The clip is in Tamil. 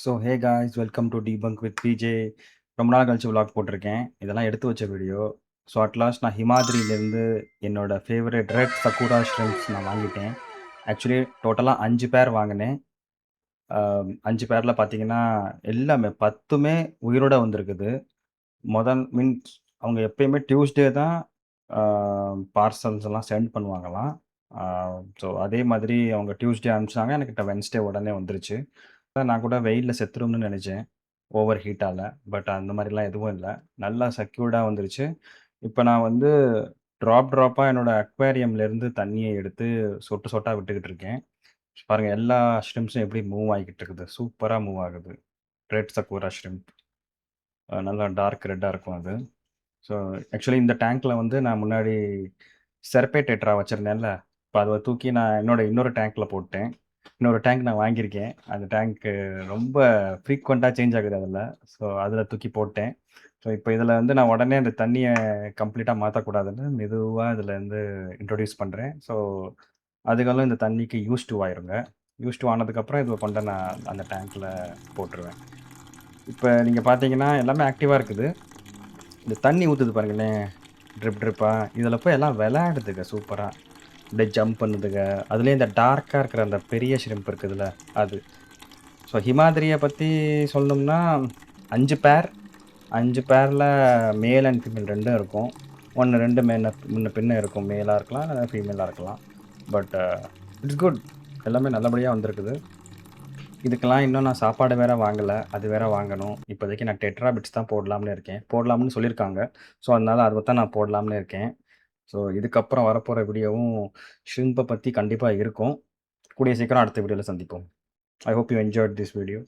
So hey guys welcome to debunk with PJ. ரொம்ப நாள் கழிச்சு விலாக் போட்டிருக்கேன். இதெல்லாம் எடுத்து வச்ச வீடியோ. ஸோ அட்லாஸ்ட் நான் ஹிமாத்ரியிலேருந்து என்னோட ஃபேவரட் ரெட் சக்கூரா ஷ்ரிம்ப்ஸ் நான் வாங்கிட்டேன். ஆக்சுவலி டோட்டலா 5 பேர் வாங்கினேன். 5 பேர்ல பார்த்தீங்கன்னா, எல்லாமே 10மே உயிரோட வந்திருக்குது. மீன்ஸ் அவங்க எப்பயுமே டியூஸ்டே தான் பார்சல்ஸ் எல்லாம் சென்ட் பண்ணுவாங்களாம். ஆ ஸோ அதே மாதிரி அவங்க டியூஸ்டே அனுப்பிச்சாங்க. எனக்கிட்ட வெட்னஸ்டே உடனே வந்துருச்சு. நான் கூட வெயில்ல செத்துரும்னு நெனச்சேன். ஓவர் ஹீட்டால. பட் அந்த மாரிலாம் எதுவும் இல்ல. நல்லா செக்யூர்டா வந்துருச்சு. இப்ப நான் வந்து ட்ராப்பா என்னோட அக்வேரியம்லேருந்து தண்ணிய எடுத்து சொட்டு சொட்டா விட்டுக்கிட்டு இருக்கேன். பாருங்க எல்லா ஷ்ரிம்ப்ஸும் எப்படி மூவ் ஆகிக்கிட்டு இருக்குது. சூப்பரா மூவ் ஆகுது. Red sakura shrimp. நல்லா டார்க் ரெட்டா இருக்கும் அது. ஸோ ஆக்சுவலி இந்த டேங்க்ல வந்து நான் முன்னாடி செர்பே டெட்ரா வச்சிருந்தேன்ல. இப்ப அத தூக்கி நான் என்னோட இன்னொரு டேங்க்ல போட்டேன். இன்னொரு டேங்க் நான் வாங்கியிருக்கேன். அந்த டேங்க்கு ரொம்ப ஃப்ரீக்வென்ட்டா சேஞ்ச் ஆகுது அதுல. ஸோ அதுல தூக்கி போட்டேன். ஸோ இப்ப இதுல வந்து நான் உடனே அந்த தண்ணிய கம்ப்ளீட்டா மாத்தக்கூடாதுன்னு மெதுவா இதுலருந்து இன்ட்ரோடியூஸ் பண்றேன். ஸோ அதுகளும் இந்த தண்ணிக்கு யூஸ்ட் டூ ஆயிருங்க. யூஸ்ட் டூ ஆனதுக்கப்புறம் இத கொண்டு நான் அந்த டேங்க்ல போட்டுருவேன். இப்ப நீங்க பார்த்தீங்கன்னா, எல்லாமே ஆக்டிவா இருக்குது. இந்த தண்ணி ஊத்துது பாருங்களேன். ட்ரிப்பா. இதுல போய் எல்லாம் விளையாடுதுங்க சூப்பரா. அப்படியே ஜம்ப் பண்ணுதுங்க. அதுலயும் இந்த டார்க்கா இருக்கிற அந்த பெரிய ஷ்ரிம்ப் இருக்குதுல்ல, அது. ஸோ ஹிமாத்ரிய பத்தி சொல்லணும்னா 5 பேர். 5 பேர்ல மேல் அண்ட் ஃபீமேல் 2ம் இருக்கும். 1, 2 முன்ன பின்ன இருக்கும். மேலா இருக்கலாம், இல்ல ஃபீமேலா இருக்கலாம். But it's good. எல்லாமே நல்லபடியா வந்திருக்குது. இதுக்கெல்லாம் இன்னும் நான் சாப்பாடு வேற வாங்கல. அது வேற வாங்கணும். இப்போதைக்கு நான் டெட்ரா பிட்ஸ் தான் போடலாம்னு இருக்கேன். போடலாம்னு சொல்லியிருக்காங்க. ஸோ, அதனால அத தான் நான் போடலாம்னு இருக்கேன். ஸோ, இதுக்கப்புறம் வரப்போற வீடியோவும் ஷ்ரிம்ப பத்தி கண்டிப்பா இருக்கும். கூடிய சீக்கிரம் அடுத்த வீடியோல சந்திப்போம். I hope you enjoyed this video.